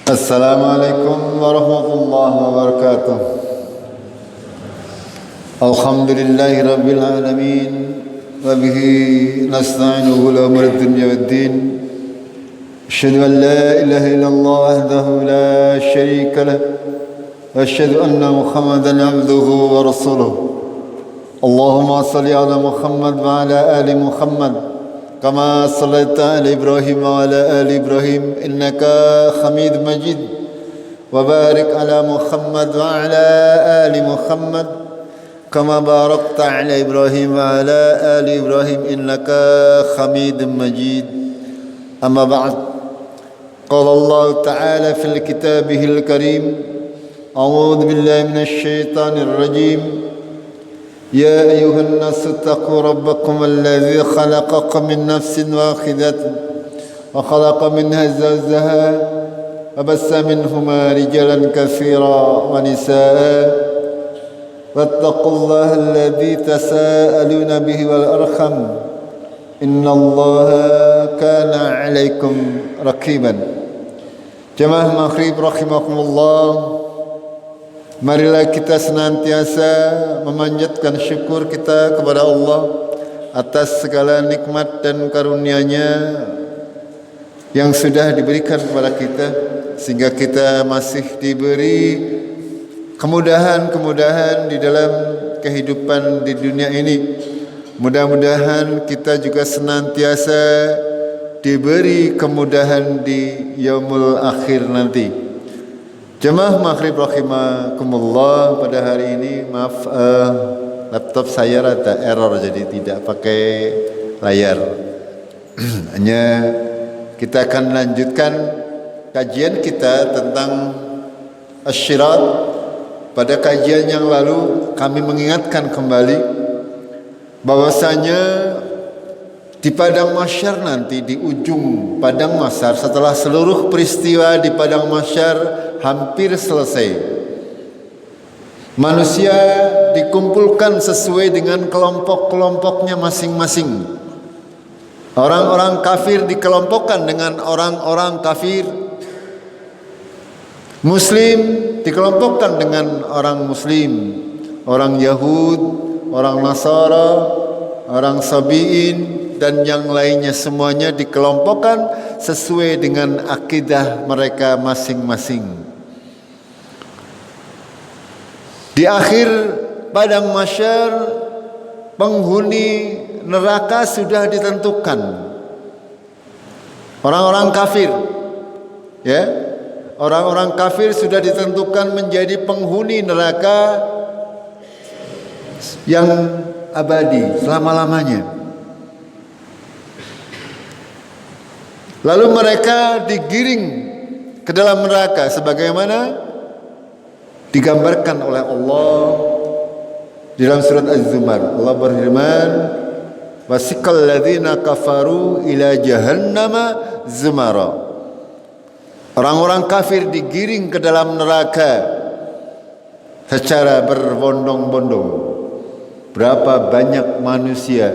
Assalamualaikum warahmatullahi wabarakatuh. Alhamdulillahi rabbil alamin wa bihi nasta'inuhu ala umuri dunya waddin. Asyhadu an la ilaha illallah wahdahu la syarika lah wa asyhadu anna Muhammadan abduhu wa rasuluh. Allahumma salli ala Muhammad wa ala ali Muhammad كما صليت على إبراهيم وعلى آل إبراهيم إنك حميد مجيد وبارك على محمد وعلى آل محمد كما باركت على إبراهيم وعلى آل إبراهيم إنك حميد مجيد أما بعد قال الله تعالى في كتابه الكريم أعوذ بالله من الشيطان الرجيم يا أيها الناس اتقوا ربكم الذي خلقكم من نفس واحدة وخلق منها زوجها وبث منهما رجالا كثيرا ونساء واتقوا الله الذي تساءلون به والأرحم إن الله كان عليكم رقيبا. Jemaah maghrib rahimakumullah, marilah kita senantiasa memanjatkan syukur kita kepada Allah atas segala nikmat dan karunia-Nya yang sudah diberikan kepada kita, sehingga kita masih diberi kemudahan-kemudahan di dalam kehidupan di dunia ini. Mudah-mudahan kita juga senantiasa diberi kemudahan di yaumul akhir nanti. Jemaah maghrib rahimakumullah, pada hari ini maaf laptop saya rada error jadi tidak pakai layar. Hanya kita akan lanjutkan kajian kita tentang asyirat. Pada kajian yang lalu kami mengingatkan kembali bahwasanya di padang mahsyar nanti, di ujung padang mahsyar, setelah seluruh peristiwa di padang mahsyar hampir selesai, manusia dikumpulkan sesuai dengan kelompok-kelompoknya masing-masing. Orang-orang kafir dikelompokkan dengan orang-orang kafir, Muslim dikelompokkan dengan orang Muslim, orang Yahud, orang Nasara, orang Sabi'in, dan yang lainnya semuanya dikelompokkan sesuai dengan akidah mereka masing-masing. Di akhir padang mahsyar, penghuni neraka sudah ditentukan. Orang-orang kafir, ya, orang-orang kafir sudah ditentukan menjadi penghuni neraka yang abadi selama-lamanya. Lalu mereka digiring ke dalam neraka sebagaimana digambarkan oleh Allah di dalam surat Az-Zumar. Allah berfirman, wasiqal ladzina kafaru ila jahannama zumara. Orang-orang kafir digiring ke dalam neraka secara berbondong-bondong. Berapa banyak manusia,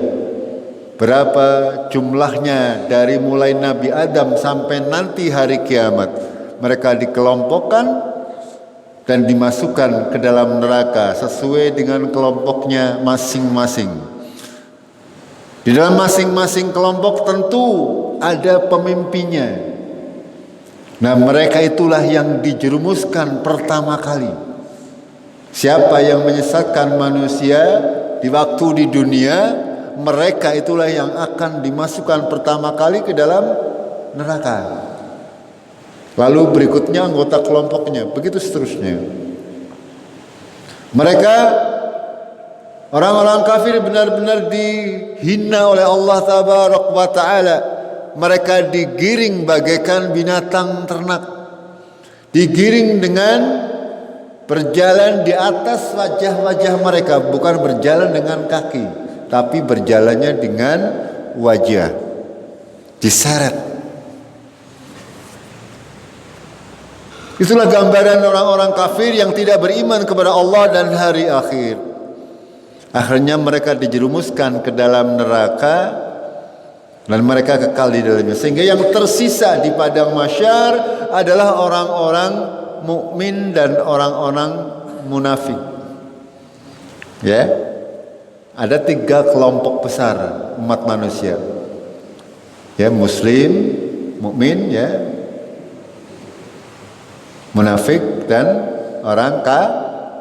berapa jumlahnya dari mulai Nabi Adam sampai nanti hari kiamat, mereka dikelompokkan dan dimasukkan ke dalam neraka sesuai dengan kelompoknya masing-masing. Di dalam masing-masing kelompok tentu ada pemimpinnya. Nah, mereka itulah yang dijerumuskan pertama kali. Siapa yang menyesatkan manusia di waktu di dunia, mereka itulah yang akan dimasukkan pertama kali ke dalam neraka. Lalu berikutnya anggota kelompoknya, begitu seterusnya. Mereka, orang-orang kafir, benar-benar dihina oleh Allah Tabaraka wa Ta'ala. Mereka digiring bagaikan binatang ternak, digiring dengan berjalan di atas wajah-wajah mereka, bukan berjalan dengan kaki, tapi berjalannya dengan wajah, diseret. Itulah gambaran orang-orang kafir yang tidak beriman kepada Allah dan hari akhir. Akhirnya mereka dijerumuskan ke dalam neraka dan mereka kekal di dalamnya. Sehingga yang tersisa di padang mahsyar adalah orang-orang mukmin dan orang-orang munafik. Ya, ada 3 kelompok besar umat manusia. Ya, muslim, mukmin, ya, munafik dan orang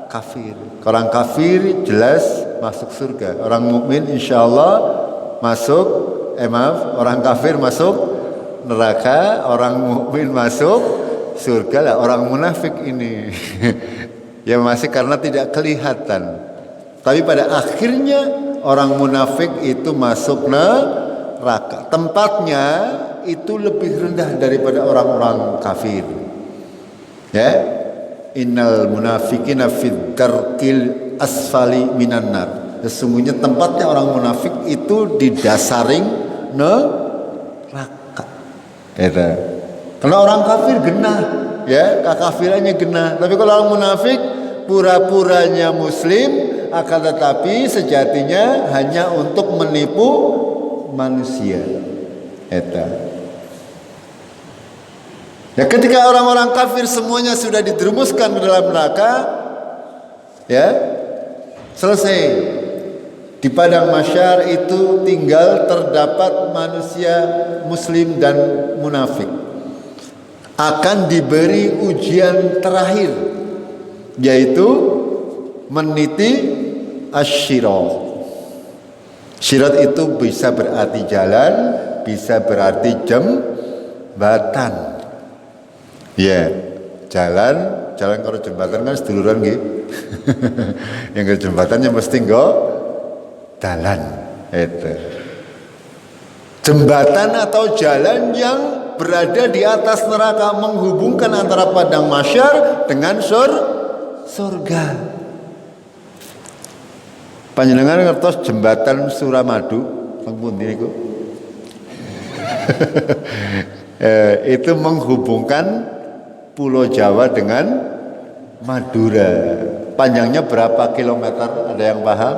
kafir. Orang kafir jelas masuk surga. Orang mukmin insyaallah masuk orang kafir masuk neraka, orang mukmin masuk surga lah. Orang munafik ini ya masih karena tidak kelihatan. Tapi pada akhirnya orang munafik itu masuk neraka. Tempatnya itu lebih rendah daripada orang-orang kafir. Ya, innal munafiqina fid darkil asfali minan nar. Sesungguhnya tempatnya orang munafik itu di dasaring neraka. Itu. Kalau orang kafir genah, ya, kekafirannya genah. Tapi kalau orang munafik pura-puranya muslim, akan tetapi sejatinya hanya untuk menipu manusia. Itu. Ya, ketika orang-orang kafir semuanya sudah dijerumuskan ke dalam neraka, ya, selesai. Di padang mahsyar itu tinggal terdapat manusia muslim dan munafik. Akan diberi ujian terakhir, yaitu meniti asyirat. Syirat itu bisa berarti jalan, bisa berarti jembatan. Ya, jalan kalau jembatan kan seduluran gitu. Yang ke jembatannya mesti enggak dalan. Itu. Jembatan atau jalan yang berada di atas neraka, menghubungkan antara padang mahsyar dengan surga. Panjenengan ngertos jembatan Suramadu teng pundi niku? Itu menghubungkan Pulau Jawa dengan Madura. Panjangnya berapa kilometer? Ada yang paham?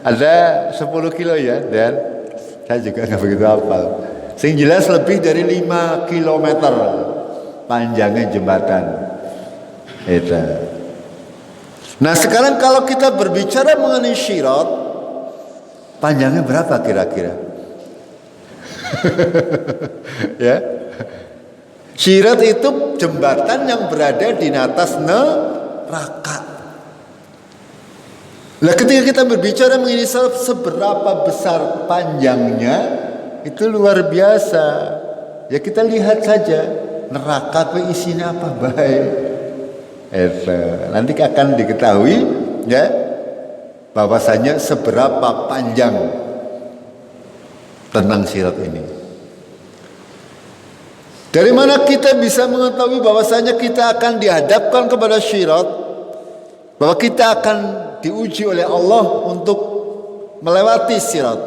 Ada 10 kilo ya, dan saya juga nggak begitu hafal. Sing jelas lebih dari 5 kilometer panjangnya jembatan. Itu. Nah, sekarang kalau kita berbicara mengenai syirat, panjangnya berapa kira-kira? Ya. Syirat itu jembatan yang berada di atas neraka. Nah, ketika kita berbicara mengenai seberapa besar panjangnya, itu luar biasa. Ya, kita lihat saja neraka isinya apa baik. Nanti akan diketahui, ya, bahwasanya seberapa panjang tentang syirat ini. Dari mana kita bisa mengetahui bahwasanya kita akan dihadapkan kepada syirat, bahwa kita akan diuji oleh Allah untuk melewati syirat.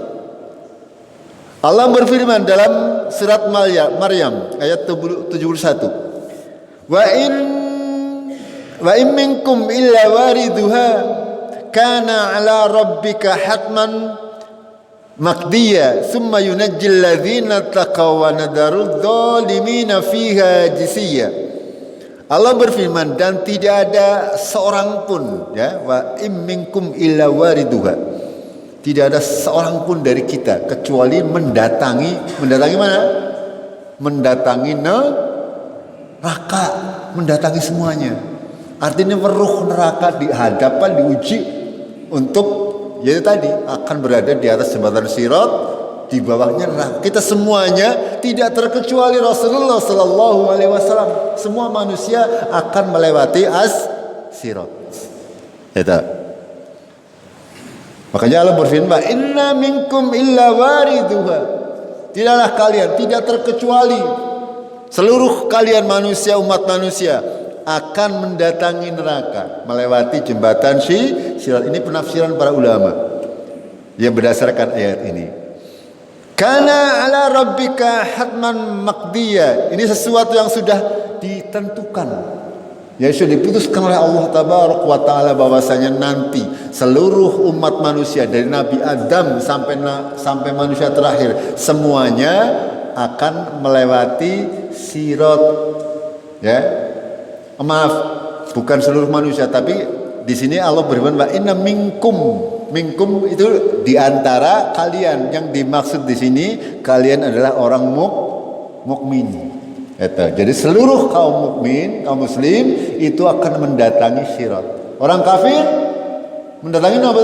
Allah berfirman dalam surat Maryam ayat 71. Wa in minkum illa wariduha kana ala rabbika hatman maqdiya thumma yunajjil ladzina taqaw wa nadarudz zalimina fiha jisiyya. Allah berfirman, dan tidak ada seorang pun, ya, wa in minkum illa wariduha. Tidak ada seorang pun dari kita kecuali mendatangi mana? Mendatangi neraka, mendatangi semuanya. Artinya meruh neraka dihadapkan, diuji untuk, yaitu tadi akan berada di atas jembatan Sirat, di bawahnya neraka. Kita semuanya tidak terkecuali Rasulullah Sallallahu Alaihi Wasallam. Semua manusia akan melewati Sirat. Itu. Makanya Allah berfirman, Inna minkum illa wariduha. Tidaklah kalian, tidak terkecuali seluruh kalian manusia, umat manusia akan mendatangi neraka, melewati jembatan Sirat. Ini penafsiran para ulama yang berdasarkan ayat ini. Kana ala rabbika hatman maqdiya. Ini sesuatu yang sudah ditentukan. Ya sudah diputuskan oleh Allah Tabaraka wa Ta'ala bahwasanya nanti seluruh umat manusia dari Nabi Adam sampai manusia terakhir semuanya akan melewati sirat. Ya. Maaf, bukan seluruh manusia, tapi di sini Allah berfirman wa inna minkum. Minkum itu di antara kalian. Yang dimaksud di sini kalian adalah orang mukmin. Jadi seluruh kaum mukmin, kaum muslim itu akan mendatangi sirat. Orang kafir mendatangi apa?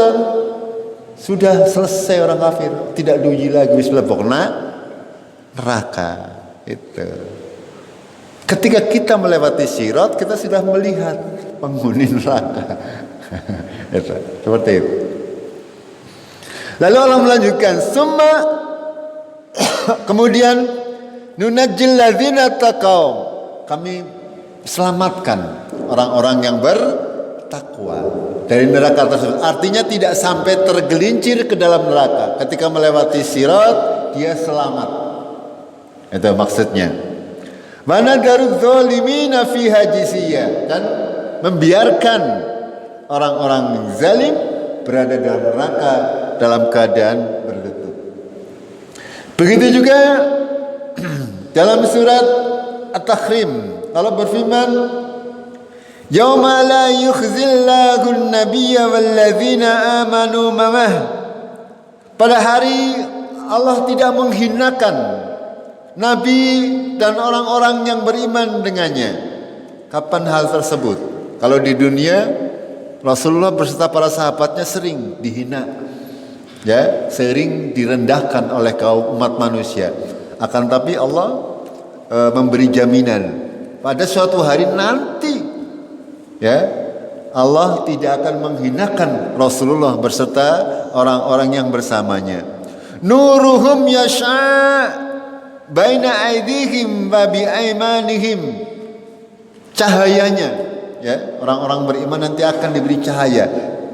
Sudah selesai orang kafir, tidak diuji lagi, wis mlebu neraka. Itu. Ketika kita melewati sirat, kita sudah melihat penghuni neraka. Itu. Seperti itu. Lalu Allah melanjutkan, summa kemudian nunajjil ladzina taqaw, kami selamatkan orang-orang yang bertakwa dari neraka tersebut. Artinya tidak sampai tergelincir ke dalam neraka. Ketika melewati sirat, dia selamat. Itu maksudnya. Mana darudz zalimina fiha jisiyah, dan membiarkan orang-orang zalim berada dalam neraka dalam keadaan berlutut. Begitu juga dalam surat At-Tahrim Allah berfirman, yauma la yukhzillahu an-nabiyya walladzina amanu mamah, pada hari Allah tidak menghinakan Nabi dan orang-orang yang beriman dengannya. Kapan hal tersebut? Kalau di dunia Rasulullah beserta para sahabatnya sering dihina, ya, sering direndahkan oleh kaum umat manusia. Akan tapi Allah memberi jaminan pada suatu hari nanti, ya, Allah tidak akan menghinakan Rasulullah beserta orang-orang yang bersamanya. Nuruhum yasha baina aydihim wa bi aymanihim, cahayanya, ya, orang-orang beriman nanti akan diberi cahaya.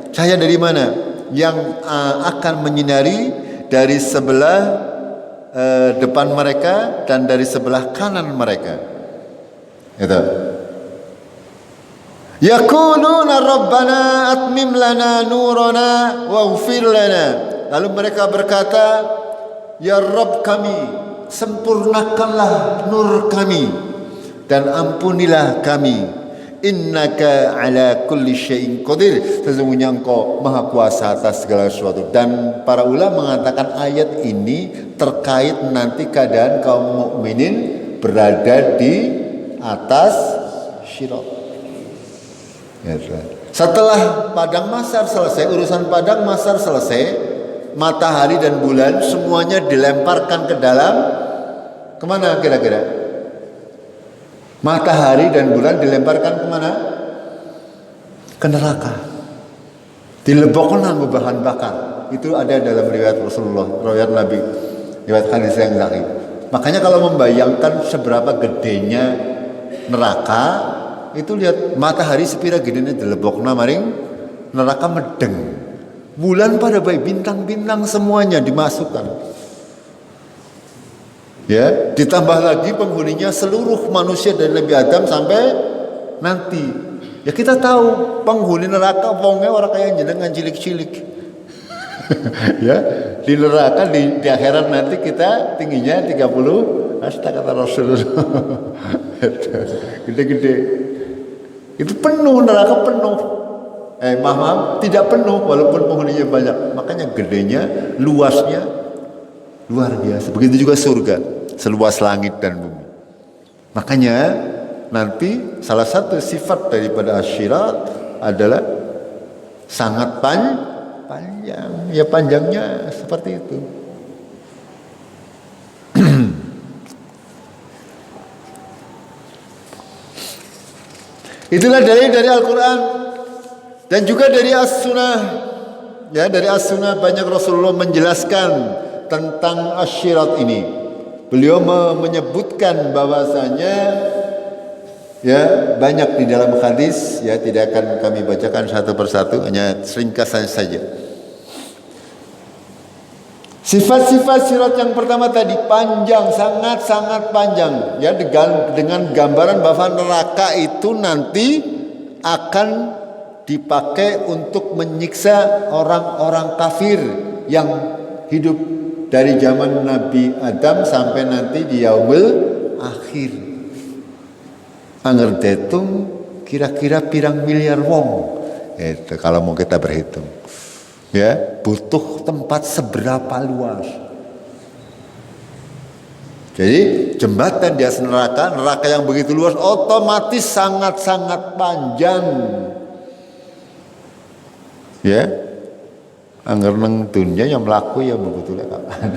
Cahaya dari mana? Yang akan menyinari dari sebelah depan mereka dan dari sebelah kanan mereka. Itu. Yaquluna rabbana atmim lana nurana waghfir lana. Lalu mereka berkata, ya Rabb kami, sempurnakanlah nur kami dan ampunilah kami. Innaka ala kulli syai'in qadir, sesungguhnya engkau maha kuasa atas segala sesuatu. Dan para ulama mengatakan ayat ini terkait nanti keadaan kaum mukminin berada di atas sirat. Setelah padang mahsyar selesai, urusan padang mahsyar selesai, matahari dan bulan semuanya dilemparkan ke dalam, kemana kira-kira? Matahari dan bulan dilemparkan kemana? Ke neraka. Dilebokkan nganggo bahan bakar. Itu ada dalam riwayat Rasulullah, riwayat Nabi, riwayat hadis yang sahih. Makanya kalau membayangkan seberapa gedenya neraka, itu lihat matahari sepira gedenya dilebokna maring neraka medeng. Bulan pada baik, bintang-bintang semuanya dimasukkan. Ya, ditambah lagi penghuninya seluruh manusia dari Nabi Adam sampai nanti. Ya kita tahu penghuni neraka wonge orang kaya jenengan cilik-cilik. Ya, di neraka di akhirat nanti kita tingginya 30 hasta kata Rasulullah. Gede-gede. Itu penuh, neraka penuh. Maaf, tidak penuh walaupun penghuninya banyak. Makanya gedenya, luasnya luar biasa. Begitu juga surga, seluas langit dan bumi. Makanya nanti salah satu sifat daripada asyirat adalah sangat panjang. Ya panjangnya seperti itu. Itulah dari Al-Quran dan juga dari As-Sunnah. Ya, dari As-Sunnah banyak Rasulullah menjelaskan tentang asyirat ini. Beliau menyebutkan bahwasanya, ya, banyak di dalam hadis, ya, tidak akan kami bacakan satu persatu, hanya ringkasan saja. Sifat-sifat sirat yang pertama tadi panjang, sangat-sangat panjang. Ya, dengan gambaran bahwa neraka itu nanti akan dipakai untuk menyiksa orang-orang kafir yang hidup dari zaman Nabi Adam sampai nanti di yaumul akhir. Angger detung kira-kira pirang miliar wong. Itu kalau mau kita berhitung. Ya, butuh tempat seberapa luas. Jadi jembatan di atas neraka yang begitu luas otomatis sangat-sangat panjang. Ya, angger neng dunia yang melaku ya begitu kapan.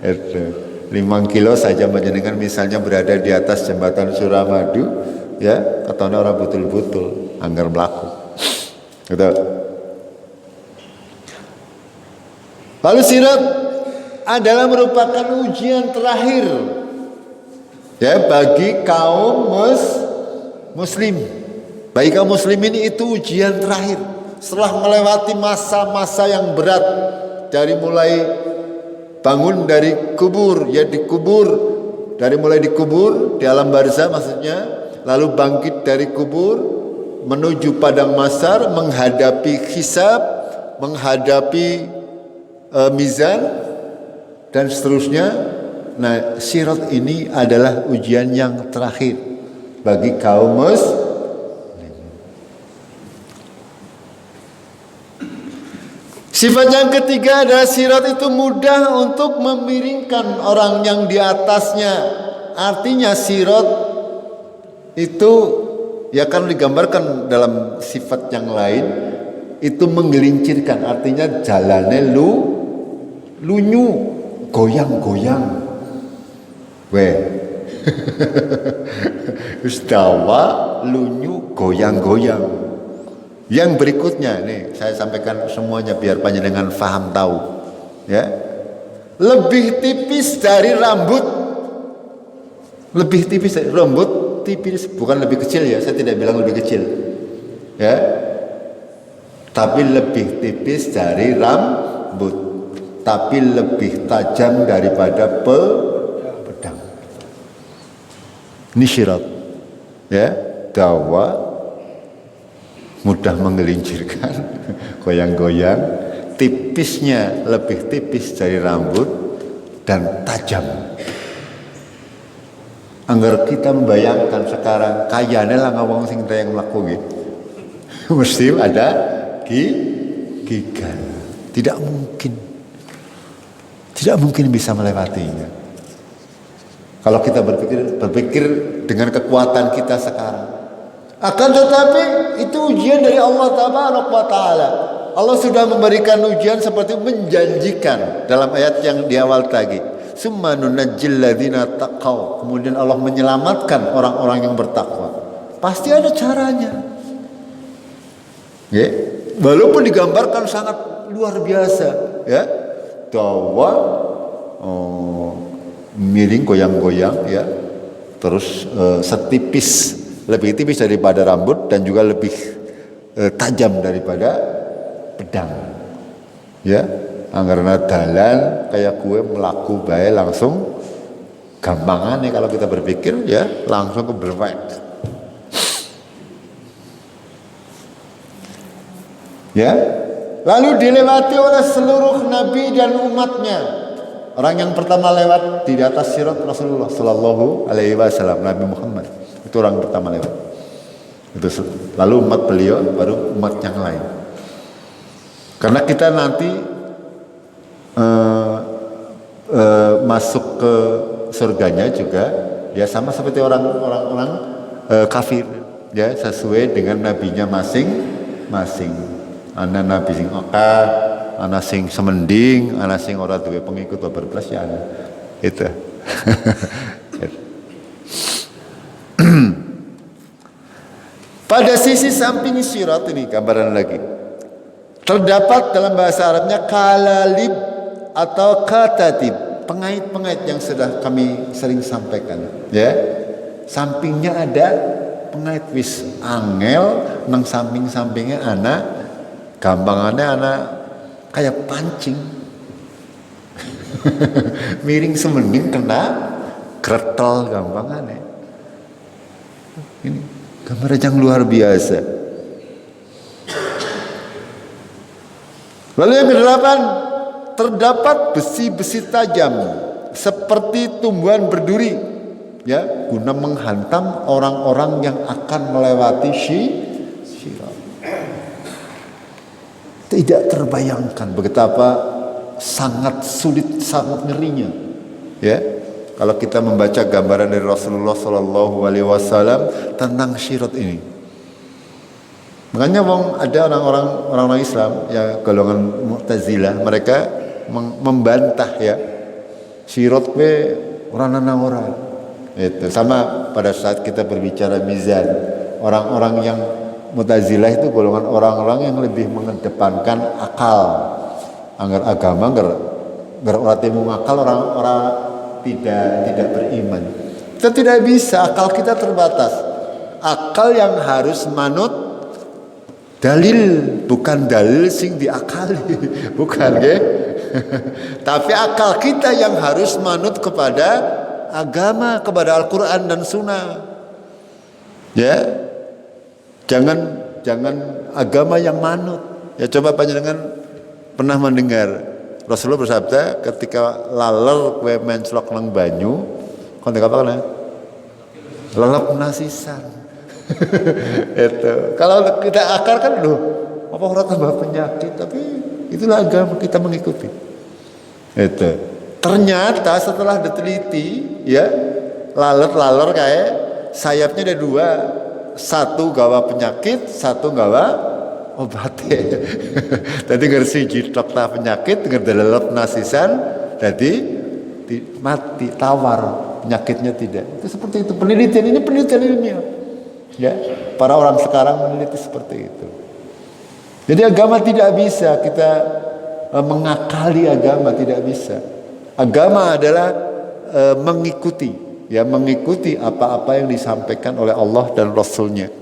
Itu 5 kilo saja menjenengan misalnya berada di atas jembatan Suramadu, ya, katanya orang betul-betul angger melaku. Gitu. Lalu sirat adalah merupakan ujian terakhir, ya, bagi kaum muslim. Bagi kaum muslim ini itu ujian terakhir. Setelah melewati masa-masa yang berat, dari mulai bangun dari kubur, ya dikubur, dari mulai dikubur di alam barzah maksudnya, lalu bangkit dari kubur menuju padang mahsyar, menghadapi hisab, menghadapi mizan dan seterusnya. Nah, sirat ini adalah ujian yang terakhir bagi kaum muslim. Sifat yang ketiga adalah sirat itu mudah untuk memiringkan orang yang di atasnya. Artinya sirat itu ya kan digambarkan dalam sifat yang lain itu menggelincirkan, artinya jalannya lunyu, goyang-goyang. Istawa lunyu goyang-goyang. Yang berikutnya nih saya sampaikan semuanya biar panjenengan faham tahu, ya. Lebih tipis dari rambut. Lebih tipis dari rambut, tipis, bukan lebih kecil ya, saya tidak bilang lebih kecil. Ya. Tapi lebih tipis dari rambut, tapi lebih tajam daripada pedang. Ini syirat, ya, dawa mudah menggelincirkan, goyang-goyang, tipisnya lebih tipis dari rambut dan tajam. Angger kita membayangkan sekarang kayane lah ngawang sing tayang mlaku gitu. Mesti ada gigan. Tidak mungkin bisa melewatinya. Kalau kita berpikir dengan kekuatan kita sekarang. Akan tetapi itu ujian dari Allah Taala. Allah sudah memberikan ujian seperti menjanjikan dalam ayat yang di awal tadi. Summa nunajjil ladzina taqaw. Kemudian Allah menyelamatkan orang-orang yang bertakwa. Pasti ada caranya. Ya, walaupun digambarkan sangat luar biasa, ya. Dawa miring goyang-goyang, ya. Terus setipis, lebih tipis daripada rambut dan juga lebih tajam daripada pedang. Ya, anggarana dalan kayak gue melaku bae langsung gampangan nih kalau kita berpikir, ya, langsung keberwek. Ya, lalu dilewati oleh seluruh nabi dan umatnya. Orang yang pertama lewat di atas sirat Rasulullah Sallallahu Alaihi Wasallam, Nabi Muhammad. Itu orang pertama lewat. Itu lalu umat beliau, baru umat yang lain. Karena kita nanti masuk ke surganya juga, ya sama seperti orang-orang kafir, ya sesuai dengan nabinya masing-masing. Ana nabi sing akeh, ana sing semending, ana sing ora duwe pengikut berbelas ya ana. Itu. Pada sisi samping sirat ini gambaran lagi. Terdapat dalam bahasa Arabnya kalalib atau katatib, pengait-pengait yang sudah kami sering sampaikan, ya. Sampingnya ada pengait wis angel, nang samping-sampingnya anak gampangannya anak kayak pancing. Miring semening kena kretel gampangan ya. Ini gambar yang luar biasa. Lalu yang kedelapan, terdapat besi-besi tajam seperti tumbuhan berduri, ya, guna menghantam orang-orang yang akan melewati Sirat. Tidak terbayangkan betapa sangat sulit, sangat ngerinya, ya. Kalau kita membaca gambaran dari Rasulullah Shallallahu Alaihi Wasallam tentang Sirat ini, makanya ada orang-orang Islam, ya, golongan Mu'tazilah, mereka membantah, ya, Sirat we orang. Itu sama pada saat kita berbicara mizan, orang-orang yang Mu'tazilah itu golongan orang-orang yang lebih mengedepankan akal, anggar agama, anggar orang timu akal, orang-orang tidak beriman. Kita tidak bisa, akal kita terbatas. Akal yang harus manut dalil, bukan dalil sing diakali, bukan, ya. Tapi akal kita yang harus manut kepada agama, kepada Al-Quran dan Sunnah, ya. Jangan agama yang manut. Ya, coba panjenengan pernah mendengar Rasulullah bersabda ketika laler kue menclok nang banyu, kon apa kana? Lelep nasisan. Itu. Kalau kita akar kan loh, apa orang tambah penyakit, tapi itulah agama, kita mengikuti. Itu. Ternyata setelah diteliti, ya, laler kayak sayapnya ada dua, satu gawa penyakit, satu gawa obatnya. Tadi ngersi jitok ta penyakit, ngerdelelep nasisan, jadi mati, tawar, penyakitnya tidak. Itu seperti itu. Penelitian ini penelitian ilmiah. Ya, para orang sekarang meneliti seperti itu. Jadi agama tidak bisa kita mengakali, agama tidak bisa. Agama adalah mengikuti, ya, mengikuti apa-apa yang disampaikan oleh Allah dan Rasulnya.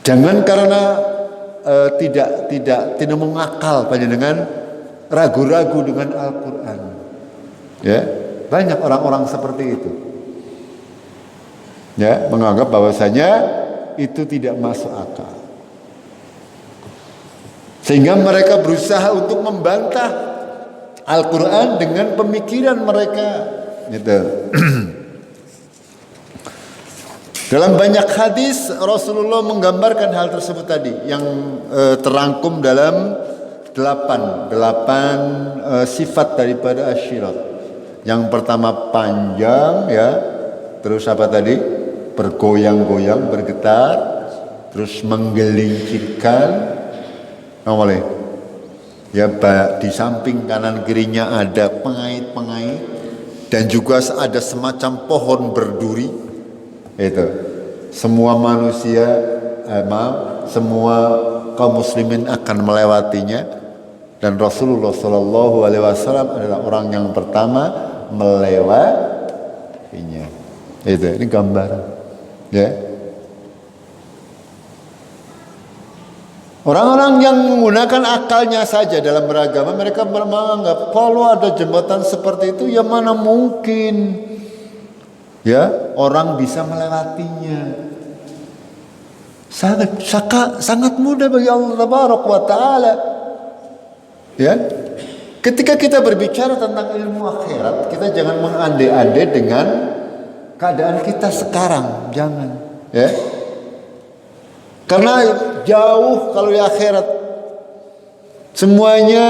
Jangan karena tidak mengakal panjenengan ragu-ragu dengan Al-Quran. Ya, banyak orang-orang seperti itu. Ya, menganggap bahwasanya itu tidak masuk akal. Sehingga mereka berusaha untuk membantah Al-Quran dengan pemikiran mereka, gitu. Dalam banyak hadis Rasulullah menggambarkan hal tersebut tadi yang terangkum dalam delapan sifat daripada asyirat. Yang pertama panjang, ya, terus apa tadi? Bergoyang-goyang, bergetar, terus menggelincirkan, boleh. Ya, di samping kanan kirinya ada pengait-pengait dan juga ada semacam pohon berduri. Itu semua manusia, semua kaum muslimin akan melewatinya, dan Rasulullah Shallallahu Alaihi Wasallam adalah orang yang pertama melewatinya. Ini gambaran, ya. Orang-orang yang menggunakan akalnya saja dalam beragama, mereka menganggap kalau ada jembatan seperti itu, ya mana mungkin, ya, orang bisa melewatinya. Sangat mudah bagi Allah Tabaraka wa Ta'ala. Ya, ketika kita berbicara tentang ilmu akhirat, kita jangan mengandai-andai dengan keadaan kita sekarang, jangan, ya. Karena jauh kalau di akhirat semuanya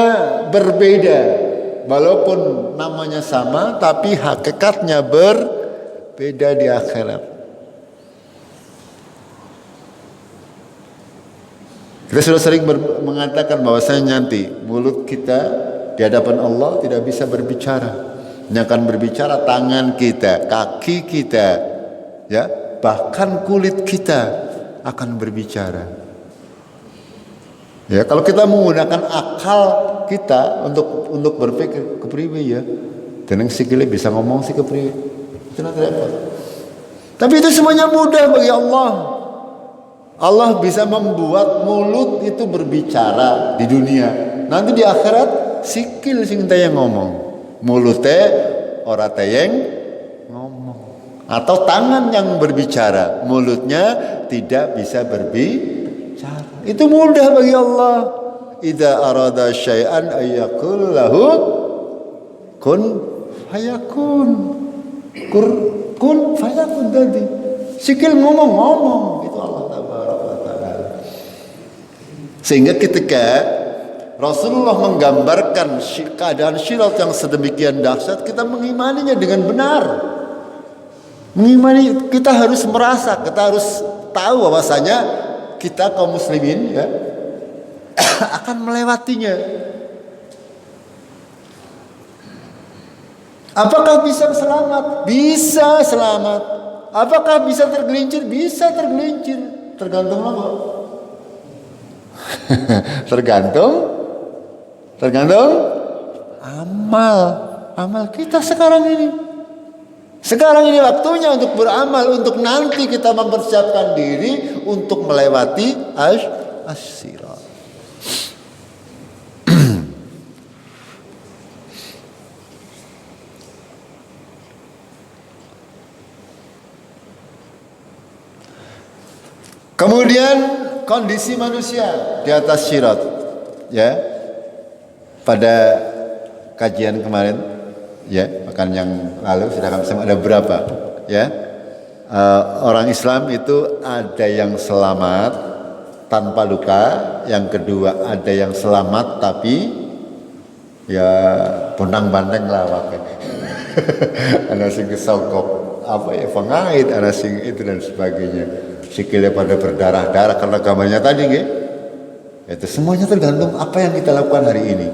berbeda, walaupun namanya sama, tapi hakikatnya berbeda di akhirat. Kita sudah sering mengatakan bahwasanya nanti mulut kita di hadapan Allah tidak bisa berbicara. Hanya akan berbicara tangan kita, kaki kita, ya, bahkan kulit kita akan berbicara. Ya, kalau kita menggunakan akal kita untuk berpikir kepriwe, ya, tenang sikile bisa ngomong sih kepriwe, itu nanti repot. Tapi itu semuanya mudah bagi Allah. Allah bisa membuat mulut itu berbicara di dunia. Nanti di akhirat sikil sing tayang ngomong, mulute ora tayang ngomong. Atau tangan yang berbicara, mulutnya tidak bisa berbicara. Itu mudah bagi Allah. Idza arada syai'an ayyaqul lahu kun fayakun. Kun fayakun tadi. Sikil ngomong. Itu Allah Tabaraka wa Ta'ala. Sehingga ketika Rasulullah menggambarkan keadaan Sirat yang sedemikian dahsyat, kita mengimaninya dengan benar. Mengimani, kita harus merasa, kita harus tahu bahwasanya kita kaum muslimin ya akan melewatinya. Apakah bisa selamat? Bisa selamat. Apakah bisa tergelincir? Bisa tergelincir. Tergantung apa? Tergantung amal kita sekarang ini. Sekarang ini waktunya untuk beramal, untuk nanti kita mempersiapkan diri untuk melewati as-sirat. Kemudian kondisi manusia di atas sirat, ya. Pada kajian kemarin, ya, pekan yang lalu sudah kami ada berapa, ya. Orang Islam itu ada yang selamat tanpa luka, yang kedua ada yang selamat tapi ya pundang-bandeng lah wae. Ana sing kesogok apa ya pengait, ana sing itu dan sebagainya. Sikilnya pada berdarah-darah karena gambarnya tadi nggih. Itu semuanya tergantung apa yang kita lakukan hari ini.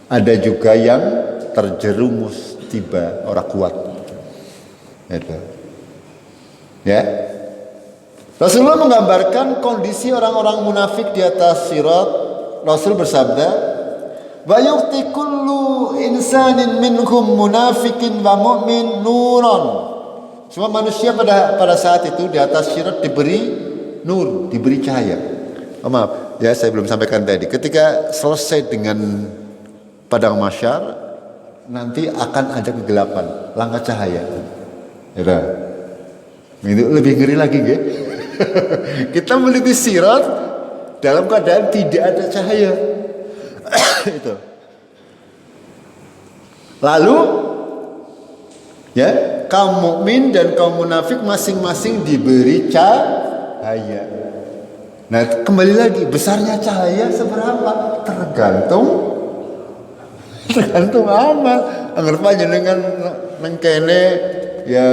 Ada juga yang terjerumus tiba orang kuat. Itu. Ya. Rasulullah menggambarkan kondisi orang-orang munafik di atas sirat. Rasul bersabda, "Wa yu'ti kullu insanin minhum munafikin wa mu'min nuran." Semua manusia pada saat itu di atas sirat diberi nur, diberi cahaya. Oh, maaf, ya saya belum sampaikan tadi. Ketika selesai dengan padang mahsyar, nanti akan ada kegelapan, langkah cahaya. Ya, itu lebih ngeri lagi, ya. Kita meliti sirat dalam keadaan tidak ada cahaya. Itu. Lalu, ya, kaum mukmin dan kaum munafik masing-masing diberi cahaya. Nah, kembali lagi, besarnya cahaya seberapa? Tergantung amal. Anggap aja dengan mengkene ya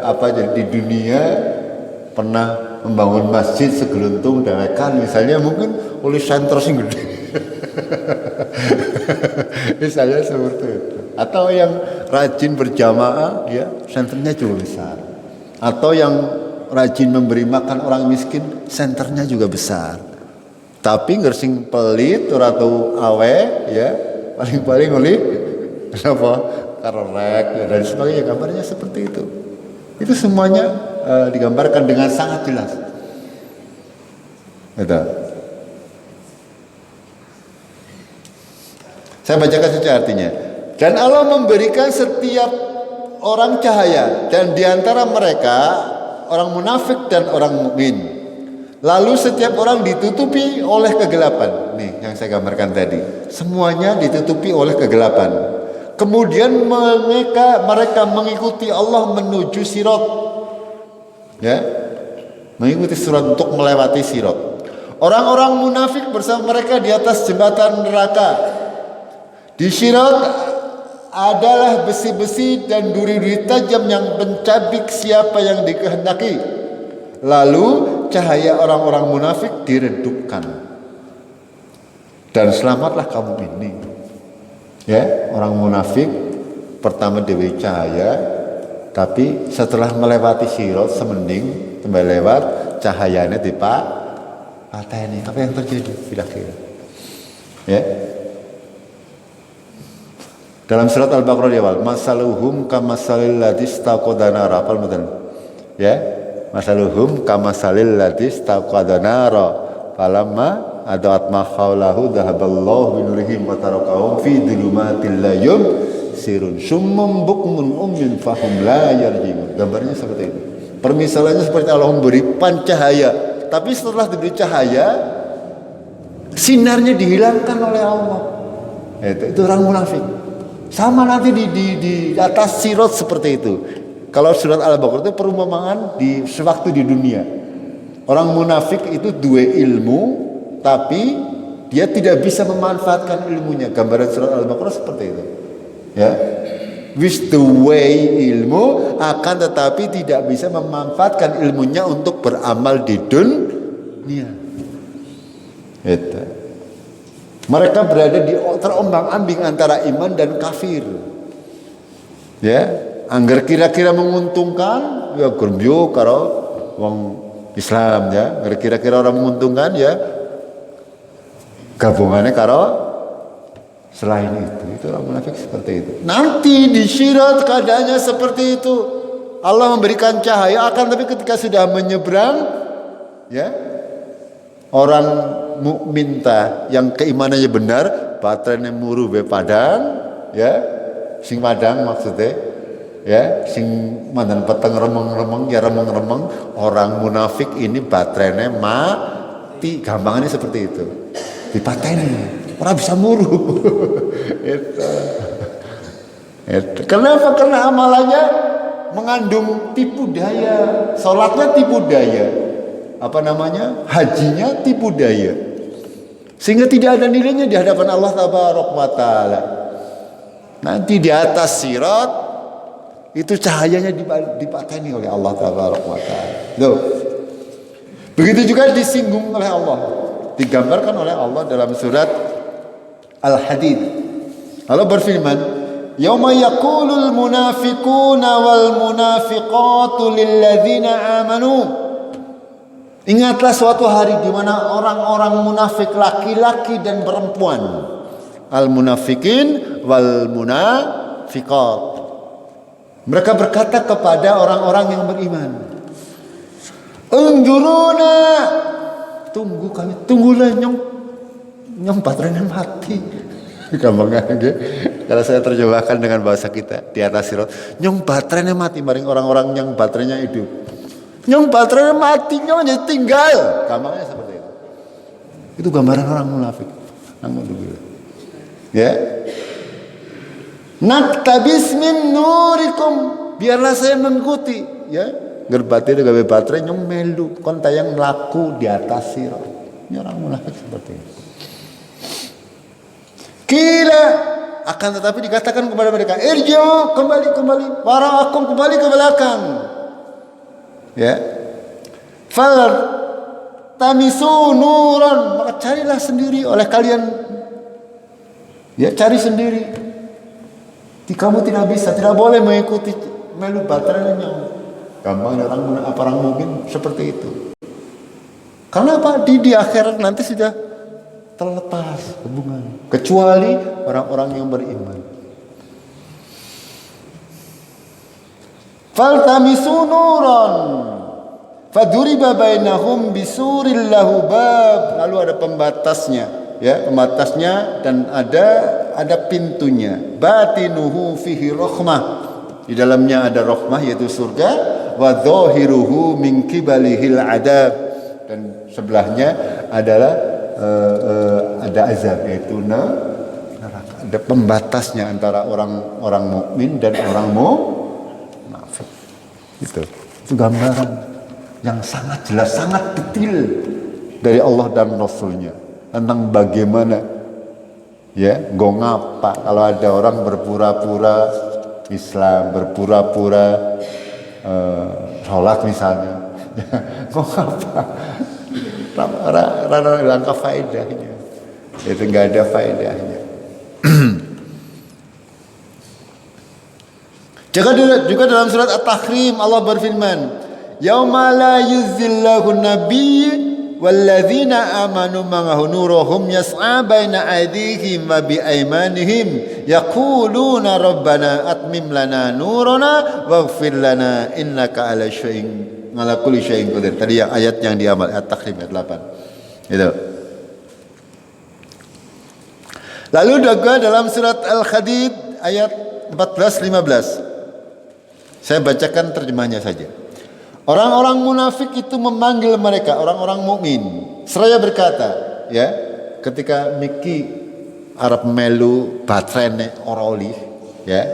apa aja di dunia pernah membangun masjid segeluntung dewekan misalnya, mungkin oleh senter sing gede. Misalnya seperti itu. Atau yang rajin berjamaah, ya senternya juga besar. Atau yang rajin memberi makan orang miskin, senternya juga besar. Tapi ngersing pelit atau awe, ya paling-paling oleh apa karek ya, dan sebagainya. Gambarnya seperti itu. Itu semuanya digambarkan dengan sangat jelas. Itu. Saya bacakan saja artinya. Dan Allah memberikan setiap orang cahaya, dan diantara mereka orang munafik dan orang mukmin. Lalu setiap orang ditutupi oleh kegelapan. Nih yang saya gambarkan tadi. Semuanya ditutupi oleh kegelapan. Kemudian mereka mengikuti Allah menuju sirat. Ya. Mengikuti sirat untuk melewati sirat. Orang-orang munafik bersama mereka di atas jembatan neraka. Di sirat adalah besi-besi dan duri-duri tajam yang mencabik siapa yang dikehendaki. Lalu cahaya orang-orang munafik diredupkan. Dan selamatlah kamu ini. Ya, orang munafik pertama diberi cahaya, tapi setelah melewati sirat semending kembali lewat cahayanya dipateni. Apa yang terjadi? Kira-kira. Ya. Dalam surat Al-Baqarah di awal, masaluhum kamasalil ladzi istaqada nara, apa betul? Ya, masaluhum kamasalil ladzi istaqada nara, falamma atau atma khaulahu dhahaballahu binurihim wa tarakahum fi dhulumatil la yubsirun summum bukmun umyun fahum la yarjiun. Gambarnya seperti itu. Permisalannya seperti Allah memberi pancahaya, tapi setelah diberi cahaya sinarnya dihilangkan oleh Allah. Itu orang munafik. Sama nanti di atas sirat seperti itu. Kalau surat Al-Baqarah itu perumpamaan di sewaktu di dunia. Orang munafik itu dua ilmu, tapi dia tidak bisa memanfaatkan ilmunya. Gambaran surat Al-Baqarah seperti itu. Ya, with the way ilmu, akan tetapi tidak bisa memanfaatkan ilmunya untuk beramal di dunia. Itu. Mereka berada di terombang-ambing antara iman dan kafir. Ya, anggar kira-kira menguntungkan, ya gurmbyo karo wong Islam ya. Kira-kira orang menguntungkan ya gabungannya karo selain itu orang munafik seperti itu. Nanti di syirat keadaannya seperti itu. Allah memberikan cahaya, akan tapi ketika sudah menyeberang, ya orang mukmin yang keimanannya benar, baterainya muru be padang, ya sing padang maksudnya, ya sing mandan peteng remeng-remeng ya remeng-remeng. Orang munafik ini baterainya mati, gampangannya seperti itu. Dipateni, orang bisa muru. Itu. Kenapa? Karena amalannya mengandung tipu daya, sholatnya tipu daya, apa namanya, hajinya tipu daya, sehingga tidak ada nilainya di hadapan Allah Tabaraka wa Ta'ala. Nanti di atas sirat itu cahayanya dipateni oleh Allah Tabaraka wa Ta'ala. Loh. Begitu juga disinggung oleh Allah, digambarkan oleh Allah dalam surat Al-Hadid. Allah berfirman, "Yauma yaqulul munafiquna wal munafiqatu lilladzina amanu." Ingatlah suatu hari di mana orang-orang munafik laki-laki dan perempuan, al-munafikin wal munafiqat, mereka berkata kepada orang-orang yang beriman, "Unzuruna, tunggu kami, tunggulah nyong baterainya mati." Gampang kan? Kalau saya terjemahkan dengan bahasa kita di atas sirat, nyong baterainya mati, maring orang-orang yang baterainya hidup. Nyong baterainya mati, nyong jadi tinggal. Gampangnya seperti itu. Itu gambaran orang munafik. Ya. Naktabis min nurikum, biarlah saya mengikuti. Ya. Gerbati itu gawe baterai nyong melu, kon tayang laku di atas sirat. Ini orang munafik seperti itu. Kila, akan tetapi dikatakan kepada mereka, irji'u, kembali, wara'akum, kembali ke belakang. Ya. Fal tamisu nuran, maka carilah sendiri oleh kalian. Ya, cari sendiri. Kamu tidak bisa, tidak boleh mengikuti melu baterainya. Gampang orang mungkin seperti itu. Karena apa? Di akhirat nanti sudah terlepas hubungan, kecuali orang-orang yang beriman. Faltamisu nuran faduriba bainahum bisuril lahu bab, lalu ada pembatasnya, ya, pembatasnya, dan ada pintunya. Batinuhu fihi rahmah, di dalamnya ada rahmah yaitu surga, wa dhahiruhu min qibalihil adab, dan sebelahnya adalah ada azab, yaitu neraka. Ada pembatasnya antara orang mukmin dan orang munafik. Itu gambaran yang sangat jelas, sangat detail dari Allah dan Rasulnya tentang bagaimana, ya, ngapa kalau ada orang berpura-pura Islam, berpura-pura sholat misalnya, ngapa? Rana langkah faedahnya, itu nggak ada faedahnya. Juga dalam surat At-Tahrim Allah berfirman, yauma la yuzzillahu nabiy walladzina amanu ma'ahu nuruhum yas'a baina aydihim wa bi aymanihim yaquluna rabbana atmim lana nurana waghfir lana innaka ala kulli syai'in qadir. Tadi yang ayat yang diamal At-Tahrim ayat 8. Itu. Lalu juga dalam surat Al-Hadid ayat 14-15. Saya bacakan terjemahnya saja. Orang-orang munafik itu memanggil mereka orang-orang mukmin. Seraya berkata, ya, ketika Miki Arab melu batrene ora oli, ya.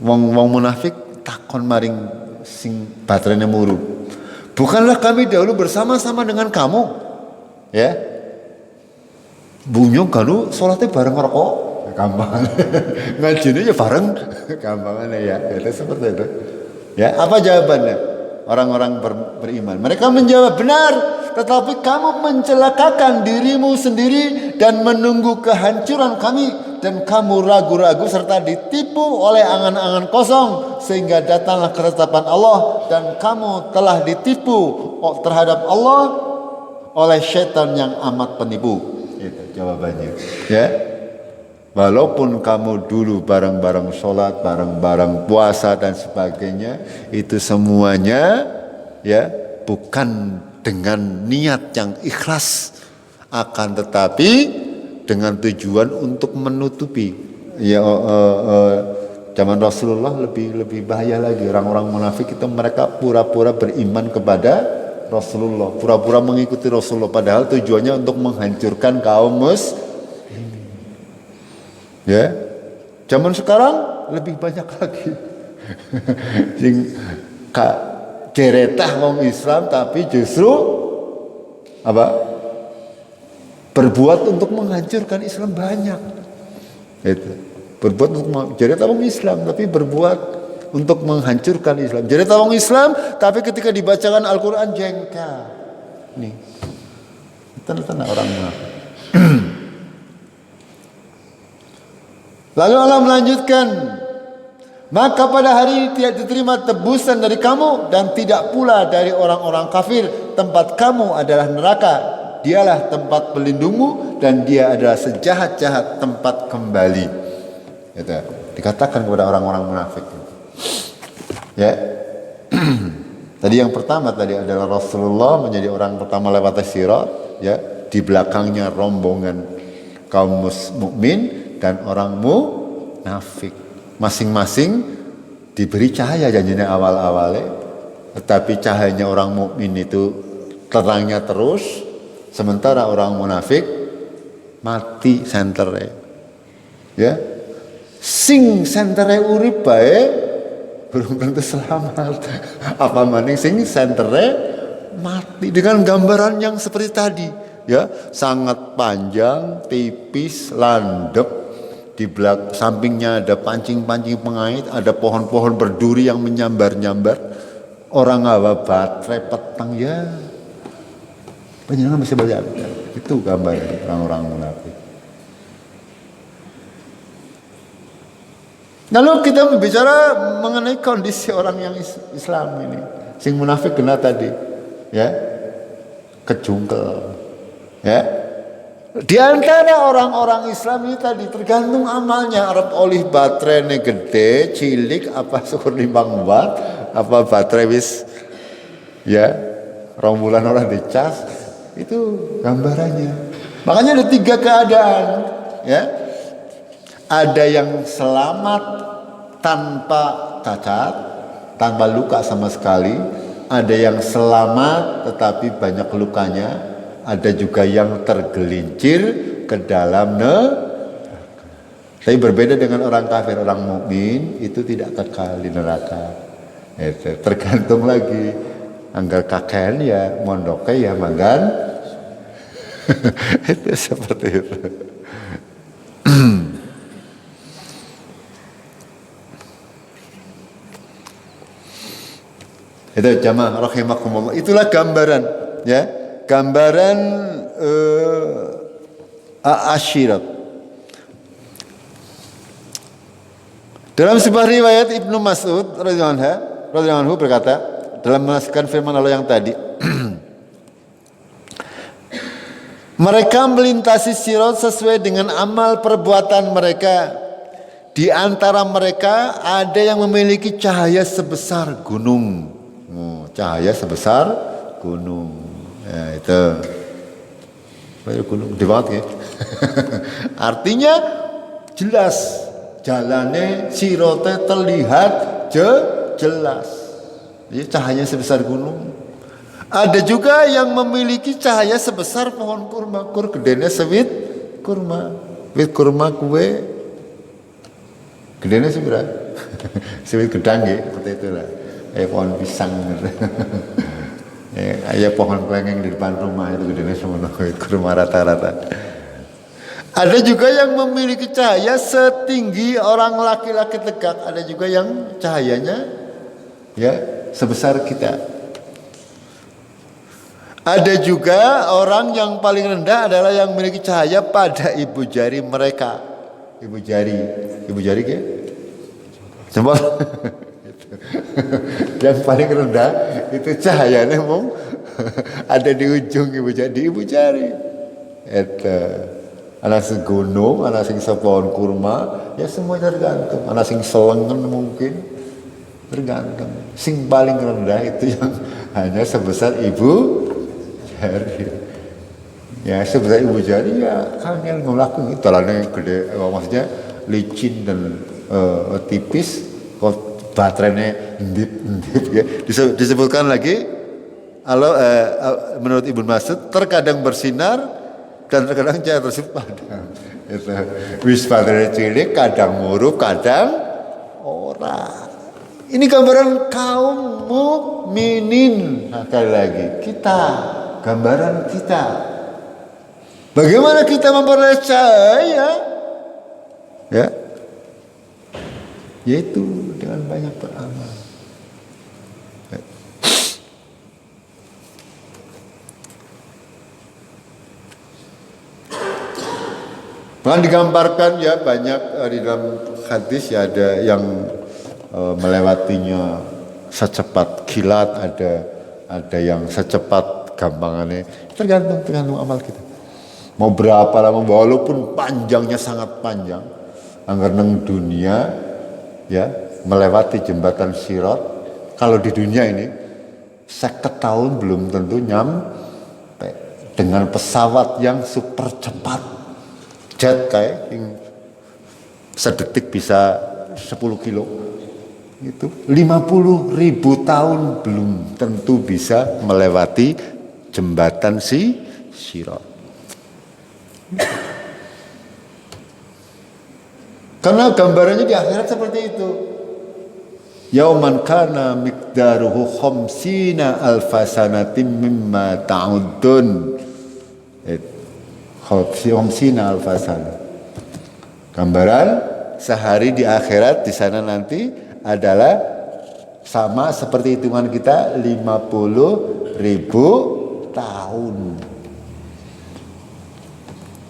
Wong munafik takon maring sing batrene muru. Bukanlah kami dahulu bersama-sama dengan kamu, ya? Bunyong kalu sholatnya bareng rokok, gampang. Ngajinya ya bareng, gampangannya ya. Itu seperti itu. Ya, apa jawabannya? Orang-orang beriman. Mereka menjawab, benar, tetapi kamu mencelakakan dirimu sendiri dan menunggu kehancuran kami, dan kamu ragu-ragu serta ditipu oleh angan-angan kosong sehingga datanglah ketetapan Allah, dan kamu telah ditipu terhadap Allah oleh syaitan yang amat penipu. Itu jawabannya. Ya. Walaupun kamu dulu bareng-bareng sholat, bareng-bareng puasa dan sebagainya, itu semuanya ya bukan dengan niat yang ikhlas, akan tetapi dengan tujuan untuk menutupi. Ya, zaman Rasulullah lebih bahaya lagi. Orang-orang munafik itu mereka pura-pura beriman kepada Rasulullah, pura-pura mengikuti Rasulullah, padahal tujuannya untuk menghancurkan kaum muslim. Ya, zaman sekarang lebih banyak lagi. Sing jeretah wong Islam tapi justru apa? Berbuat untuk menghancurkan Islam banyak. Itu. Berbuat untuk jeretah wong Islam tapi berbuat untuk menghancurkan Islam. Jeretah wong Islam tapi ketika dibacakan Al-Qur'an jengkel. Nih. Tanda-tanda orang munafik. Lalu Allah melanjutkan, maka pada hari ini tidak diterima tebusan dari kamu dan tidak pula dari orang-orang kafir. Tempat kamu adalah neraka, dialah tempat pelindungmu dan dia adalah sejahat-jahat tempat kembali. Itu dikatakan kepada orang-orang munafik. Ya. Tadi yang pertama tadi adalah Rasulullah menjadi orang pertama lewat sirat, ya. Di belakangnya rombongan kaum mukmin dan orang munafik. Masing-masing diberi cahaya janjinya awal-awalnya, tetapi cahayanya orang mukmin itu terangnya terus, sementara orang munafik mati sentere. Ya. Sing sentere urip bae belum tentu selamat. Apa maning sing sentere mati, dengan gambaran yang seperti tadi, ya, sangat panjang, tipis, landep. Di belakang sampingnya ada pancing-pancing pengait, ada pohon-pohon berduri yang menyambar-nyambar. Orang ngawa baterai petang, ya. Panjenengan bisa bayangkan. Itu gambar orang-orang munafik. Lalu kita berbicara mengenai kondisi orang yang Islam ini. Sing munafik kena tadi, ya, kejungkel, ya. Di antara orang-orang Islam ini tadi tergantung amalnya. Arab oleh baterai ne gede, cilik, apa syukur nimbang watt, apa baterai wis ya rombulan orang dicas, itu gambarannya. Makanya ada 3 keadaan, ya. Ada yang selamat tanpa cacat, tanpa luka sama sekali. Ada yang selamat tetapi banyak lukanya. Ada juga yang tergelincir ke dalam neraka. Tapi berbeda dengan orang kafir, orang mukmin itu tidak kekal di neraka. Itu tergantung lagi. Anggar kakean ya mondoknya ya manggan. Itu seperti itu. Itu jamaah rahimakumullah. Itulah gambaran, ya. Gambaran asyirat. Dalam sebuah riwayat Ibnu Mas'ud radhiyallahu anhu berkata dalam menafsirkan firman Allah yang tadi, mereka melintasi sirat sesuai dengan amal perbuatan mereka. Di antara mereka ada yang memiliki cahaya sebesar gunung. Cahaya sebesar gunung. Ya, itu gunung di bawah ya. Artinya jelas jalane sirote terlihat jelas. Ya, cahaya sebesar gunung. Ada juga yang memiliki cahaya sebesar pohon kurma. Gedene sewit kurma. Wit kurma kue gedene sebera. Sewit gedang nggih, seperti itulah. Pohon pisang. Pohon kelengeng di depan rumah itu gedene semono kurma rata-rata. Ada juga yang memiliki cahaya setinggi orang laki-laki tegak. Ada juga yang cahayanya ya sebesar kita. Ada juga orang yang paling rendah adalah yang memiliki cahaya pada ibu jari mereka. Ibu jari ke? Jempol. Yang paling rendah itu cahayanya ada di ujung ibu jari. Itu. Ana sing gunung, ana sing pohon kurma, ya semua tergantung. Ana sing selengen mungkin tergantung. Sing paling rendah itu yang hanya sebesar ibu jari. Ya sebesar ibu jari ya kangen ngelakuin itu talane gede, maksudnya licin dan tipis, kok baterainya endip ya. Disebutkan lagi, menurut Ibnu Mas'ud terkadang bersinar dan terkadang cahaya tersebut padam. Itu wis baterai cilik, kadang murup, kadang ora. Ini gambaran kaum mukminin. Sekali lagi, kita, gambaran kita. Bagaimana kita memperoleh cahaya? Ya, yaitu dengan banyak beramal. Bahkan digambarkan ya banyak di dalam hadis ya, ada yang melewatinya secepat kilat, ada yang secepat gampangannya. Tergantung amal kita. Mau berapa lama, walaupun panjangnya sangat panjang, anggar neng dunia ya melewati jembatan Sirat. Kalau di dunia ini 50 tahun belum tentu nyampe dengan pesawat yang super cepat. Jet kayak yang sedetik bisa 10 kilo itu 50.000 tahun belum tentu bisa melewati jembatan Sirat. Karena gambarannya di akhirat seperti itu. Yauman kana miqdaruhu khamsina alfasanatim mimma ta'udun. Khamsina alfasana. Gambaran sehari di akhirat di sana nanti adalah sama seperti hitungan kita 50.000 tahun.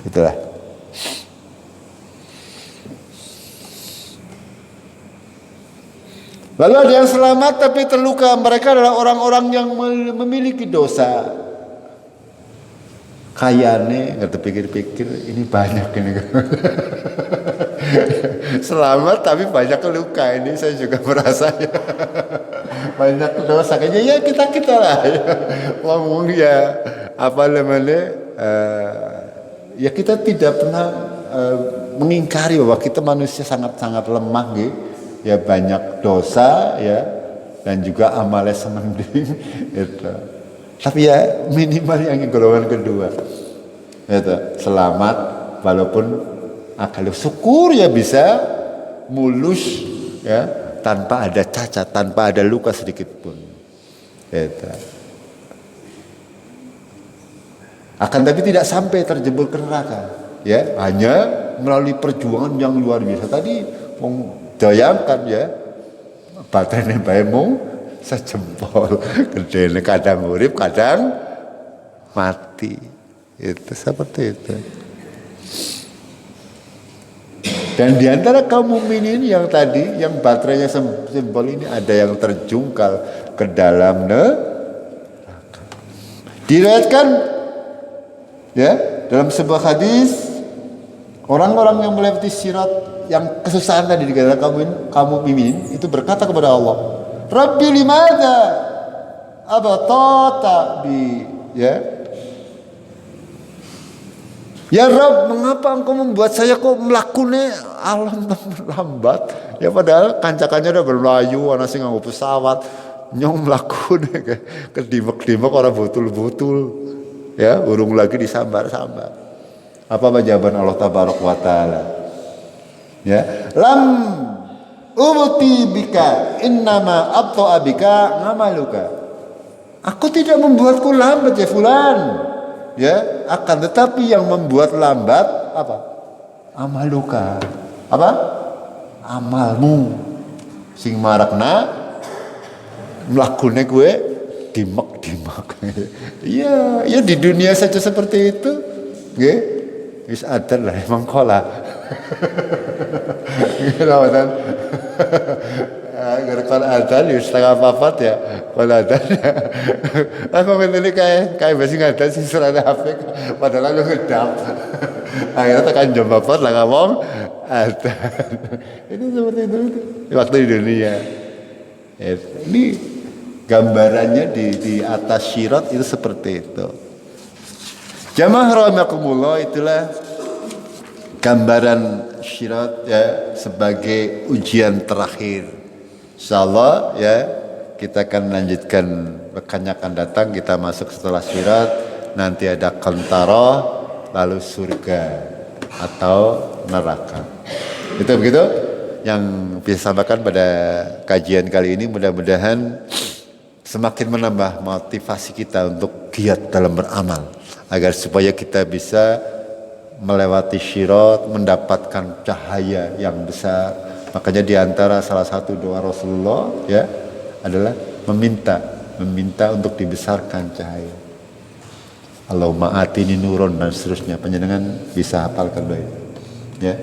Itulah. Lalu ada yang selamat tapi terluka. Mereka adalah orang-orang yang memiliki dosa. Kayane nggak terpikir-pikir ini banyak ini. Selamat tapi banyak luka, ini saya juga merasa ya. Banyak dosa kayaknya ya kita lah ya. Ngomong ya apa namanya ya kita tidak pernah mengingkari bahwa kita manusia sangat-sangat lemah gitu. Ya banyak dosa ya dan juga amalnya semending itu. Tapi ya minimal yang golongan kedua itu selamat walaupun akal syukur ya bisa mulus ya tanpa ada cacat, tanpa ada luka sedikit pun itu. Akan tapi tidak sampai terjebur ke neraka ya, hanya melalui perjuangan yang luar biasa. Tadi bayangkan ya baterainya bayemu sejempol, gedene kadang urip, kadang mati. Itu seperti itu. Dan di antara kaum mukminin yang tadi, yang baterainya sejempol ini ada yang terjungkal ke dalam neraka. Diriwayatkan ya dalam sebuah hadis, orang-orang yang melewati sirat yang kesusahan tadi di antara kaum mukminin itu berkata kepada Allah, Rabbi limadha abatata bi ya Ya Rabb, mengapa engkau membuat saya kok melakukannya alam lambat? Ya padahal kancakannya udah berlayu, ana sing nganggo pesawat, nyong melakukannya ke dimek-dimek orang betul-betul. Ya, urung lagi disambar-sambar. Apa jawaban Allah Tabaraka wa Ta'ala? Ya, lam ubti bika innama abta'a bika ngamaluka. Aku tidak membuatku lambat ya fulan. Ya, akan tetapi yang membuat lambat apa? Amaluka. Apa? Amalmu. Sing marakna mlakune kowe dimek-dimek. Iya, ya di dunia saja seperti itu. Nggih. Wis adar lah emang kola. Rawatan. Kalau adzan ya setengah papat ya. Kalau adzan ya. Aku ngerti kayak basi ngadan sih serada HP. Padahal aku ngedap. Akhirnya tekan jam papat lah ngomong adzan. Ini seperti itu. Waktu di dunia. Ini gambarannya di atas syirat itu seperti itu. Jamaah rahimakumullah, itulah gambaran syirat ya sebagai ujian terakhir. Insyaallah ya kita akan lanjutkan pekan yang akan datang. Kita masuk setelah syirat, nanti ada qantarah, lalu surga atau neraka. Itu begitu yang bisa sampaikan pada kajian kali ini. Mudah-mudahan semakin menambah motivasi kita untuk giat dalam beramal, agar supaya kita bisa melewati syirat, mendapatkan cahaya yang besar. Makanya di antara salah satu doa Rasulullah ya adalah meminta untuk dibesarkan cahaya. Allahumma atini nurun dan seterusnya. Panjenengan bisa hafalkan doa itu. Ya.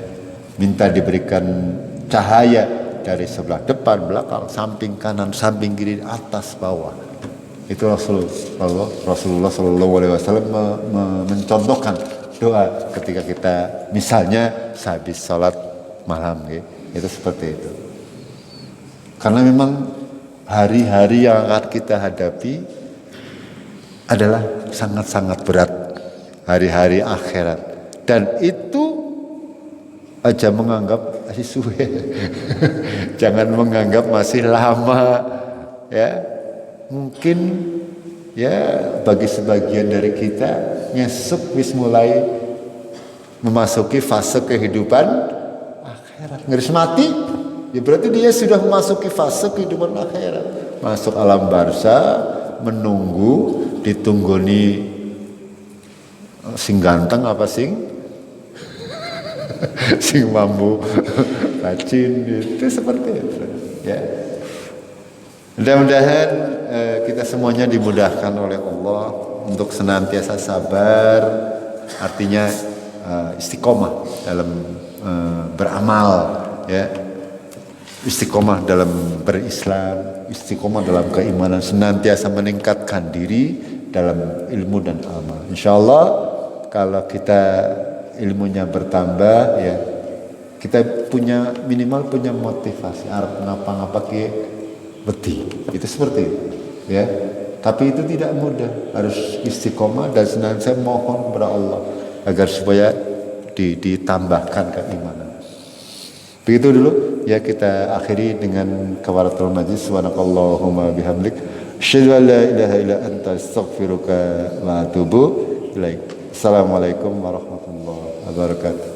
Minta diberikan cahaya dari sebelah depan, belakang, samping kanan, samping kiri, atas, bawah. Itu Rasulullah Shallallahu Alaihi Wasallam mencontohkan doa ketika kita misalnya sehabis sholat malam, gitu. Itu seperti itu. Karena memang hari-hari yang akan kita hadapi adalah sangat-sangat berat, hari-hari akhirat, dan itu aja menganggap masih suwe. Jangan menganggap masih lama, ya. Mungkin ya bagi sebagian dari kita ngesuk wis mulai memasuki fase kehidupan akhirat. Ngeris mati ya berarti dia sudah memasuki fase kehidupan akhirat, masuk alam barzah, menunggu ditunggoni sing ganteng apa sing sing mampu rajin, itu seperti itu ya. Mudah-mudahan kita semuanya dimudahkan oleh Allah untuk senantiasa sabar, artinya istiqomah dalam beramal ya, istiqomah dalam berislam, istiqomah dalam keimanan, senantiasa meningkatkan diri dalam ilmu dan amal. Insyaallah kalau kita ilmunya bertambah ya, kita minimal punya motivasi arep ngapa-ngapa ki wedi. Itu seperti itu ya. Tapi itu tidak mudah, harus istiqomah dan senantiasa mohon kepada Allah agar supaya ditambahkan keimanan. Begitu dulu ya, kita akhiri dengan kafaratul majlis. Subhanakallahumma bihamdik asyhadu an la ilaha illa anta astaghfiruka wa atubu ilaik. Assalamualaikum warahmatullahi wabarakatuh.